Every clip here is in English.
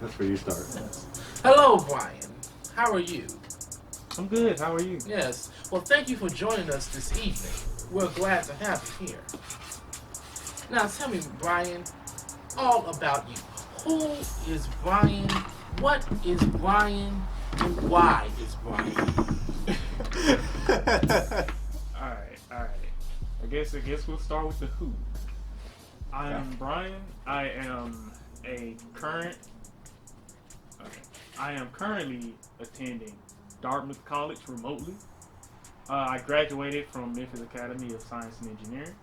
That's where you start. Yes. Hello, Brian. How are you? I'm good. How are you? Yes. Well, thank you for joining us this evening. We're glad to have you here. Now, tell me, Brian, all about you. Who is Brian? What is Brian? And why is Brian? All right. I guess we'll start with the who. I am Brian. A current. Okay. I am currently attending Dartmouth College remotely. I graduated from Memphis Academy of Science and Engineering,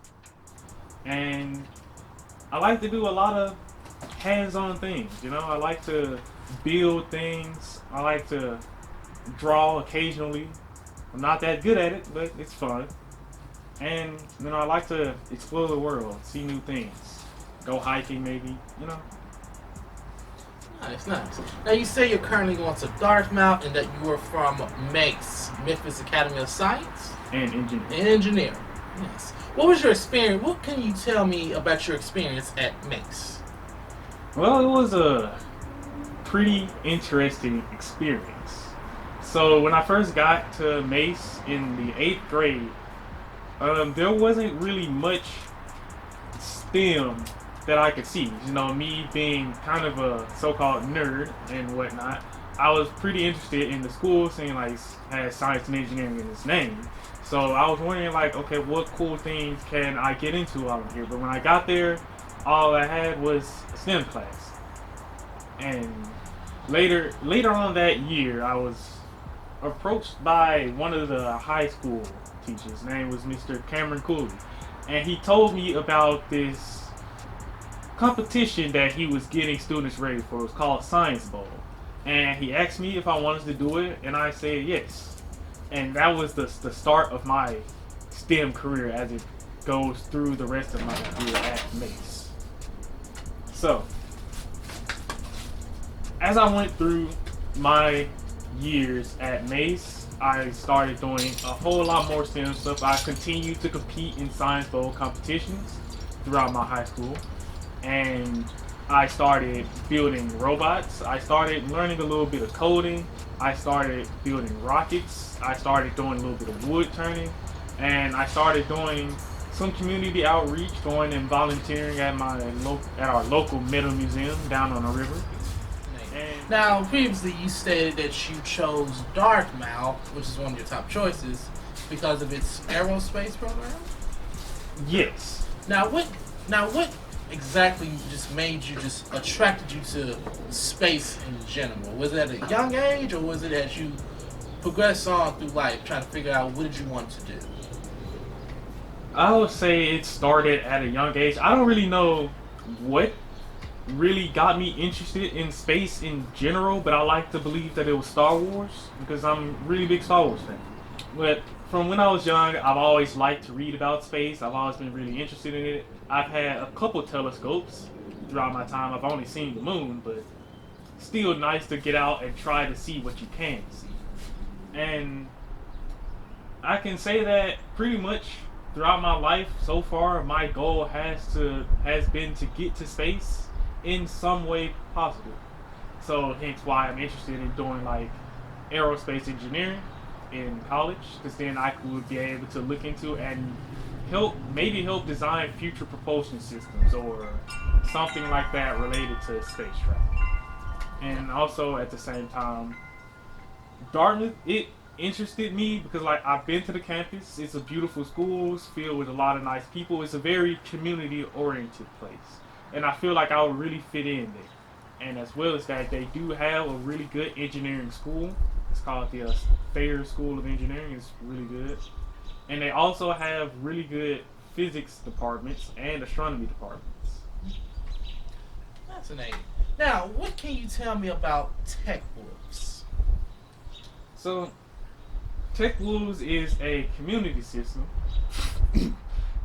and I like to do a lot of hands-on things. I like to build things. I like to draw occasionally. I'm not that good at it, but it's fun. And I like to explore the world, see new things, go hiking maybe. Nice, nice. Now, you say you're currently going to Dartmouth and that you are from MEX, Memphis Academy of Science And engineering. and Engineering. Yes. What was your experience? What can you tell me about your experience at MEX? Well, it was a pretty interesting experience. So when I first got to Mace in the 8th grade, there wasn't really much STEM that I could see. Me being kind of a so-called nerd and whatnot, I was pretty interested in the school, seeing like it has science and engineering in its name. So I was wondering like, okay, what cool things can I get into while I'm here? But when I got there, all I had was a STEM class. And later on that year, I was approached by one of the high school teachers. His name was Mr. Cameron Cooley, and he told me about this competition that he was getting students ready for. It was called Science Bowl, and he asked me if I wanted to do it, and I said yes. And that was the start of my STEM career as it goes through the rest of my career at Mace. So, as I went through my years at Mace, I started doing a whole lot more STEM stuff. I continued to compete in Science Bowl competitions throughout my high school, and I started building robots. I started learning a little bit of coding. I started building rockets. I started doing a little bit of wood turning, and I started doing some community outreach, going and volunteering at our local metal museum down on the river. And Now, previously you stated that you chose Dartmouth, which is one of your top choices, because of its aerospace program. yes, Now, what exactly just made you just attracted you to space in general? Was it at a young age, or was it as you progressed on through life, trying to figure out what did you want to do? I would say it started at a young age. I don't really know what really got me interested in space in general, but I like to believe that it was Star Wars because I'm a really big Star Wars fan. But from when I was young, I've always liked to read about space. I've always been really interested in it. I've had a couple telescopes throughout my time. I've only seen the moon, but still nice to get out and try to see what you can see. And I can say that pretty much throughout my life so far, my goal has been to get to space in some way possible. So hence why I'm interested in doing like aerospace engineering in college, because then I would be able to look into and maybe help design future propulsion systems or something like that related to space travel. And also at the same time, Dartmouth, it interested me because like I've been to the campus. It's a beautiful school. It's filled with a lot of nice people. It's a very community oriented place, and I feel like I would really fit in there. And as well as that, they do have a really good engineering school. It's called the Thayer School of Engineering. It's really good, and they also have really good physics departments and astronomy departments. Fascinating. Now, what can you tell me about TechWolves? So, TechWolves is a community system.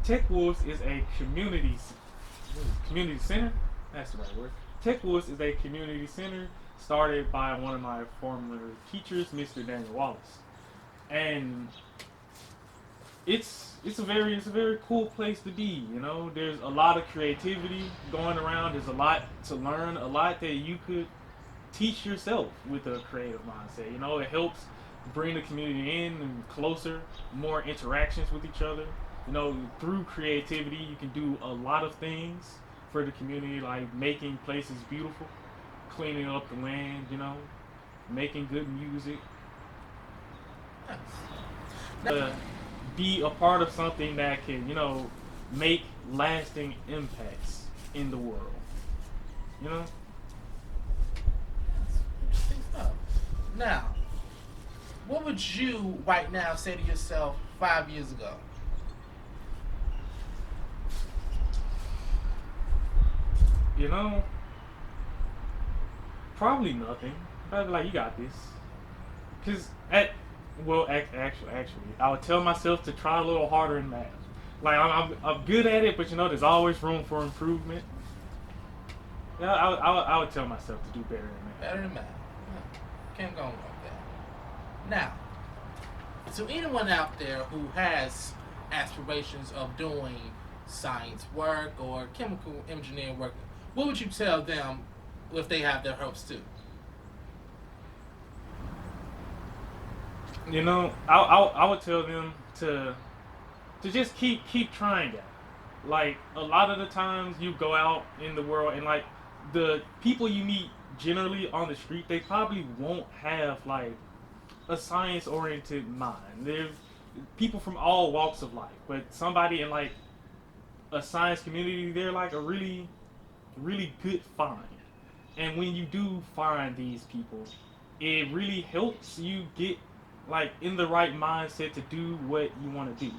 TechWolves is a community center. That's the right word. TechWolves is a community center started by one of my former teachers, Mr. Daniel Wallace, and it's a very cool place to be. There's a lot of creativity going around. There's a lot to learn, a lot that you could teach yourself with a creative mindset. You know, it helps bring the community in and closer, more interactions with each other. You know, through creativity, you can do a lot of things for the community, like making places beautiful, cleaning up the land, you know, making good music. Be a part of something that can, you know, make lasting impacts in the world. You know? That's interesting stuff. Now, what would you right now say to yourself 5 years ago? You know, probably nothing. Probably like, you got this. Cause actually, I would tell myself to try a little harder in math. Like I'm good at it, but you know, there's always room for improvement. Yeah, I would tell myself to do better than that. Better than math. Can't go wrong with that. Now, to anyone out there who has aspirations of doing science work or chemical engineering work, what would you tell them if they have their hopes too? You know, I would tell them to just keep trying it. Like a lot of the times you go out in the world and like the people you meet generally on the street, they probably won't have like a science oriented mind. There's people from all walks of life, but somebody in like a science community, they're like a really good find. And when you do find these people, it really helps you get like in the right mindset to do what you want to do.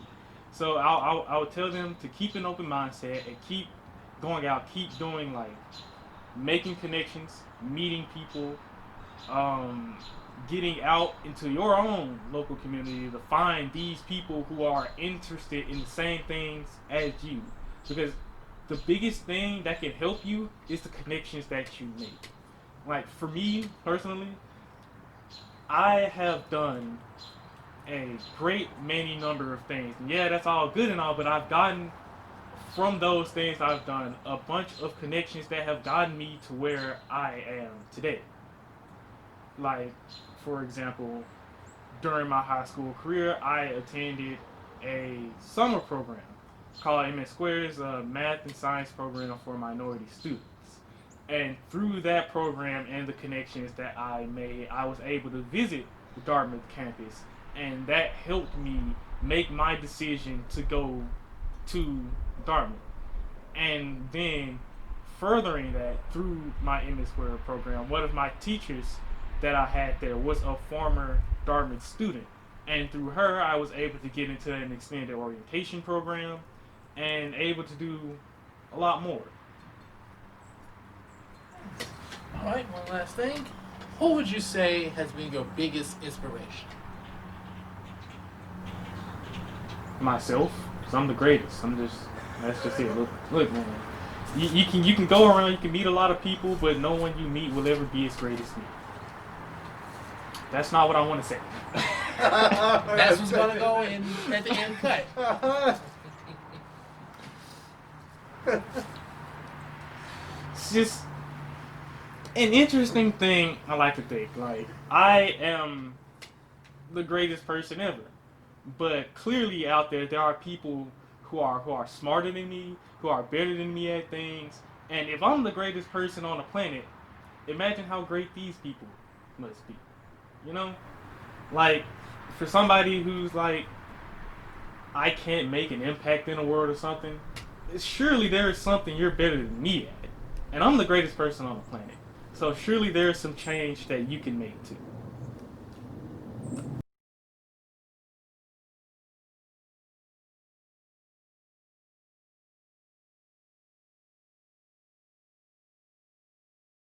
So I would tell them to keep an open mindset and keep going out, keep doing like making connections, meeting people, getting out into your own local community to find these people who are interested in the same things as you. Because the biggest thing that can help you is the connections that you make. Like for me personally, I have done a great many number of things. Yeah, that's all good and all, but I've gotten from those things I've done a bunch of connections that have gotten me to where I am today. Like, for example, during my high school career, I attended a summer program called amidst, a math and science program for minority students. And through that program and the connections that I made, I was able to visit the Dartmouth campus, and that helped me make my decision to go to Dartmouth. And then furthering that through my amidst program, one of my teachers that I had there was a former Dartmouth student. And through her, I was able to get into an extended orientation program and able to do a lot more. All right, one last thing. Who would you say has been your biggest inspiration? Myself, because I'm the greatest. That's just it. Look, man. You can go around, you can meet a lot of people, but no one you meet will ever be as great as me. That's not what I want to say. That's what's gonna go in at the end cut. It's just an interesting thing I like to think. Like, I am the greatest person ever. But clearly out there are people who are smarter than me, who are better than me at things. And if I'm the greatest person on the planet, imagine how great these people must be. You know? Like, for somebody who's like, I can't make an impact in the world or something, surely there is something you're better than me at. And I'm the greatest person on the planet. So surely there's some change that you can make too.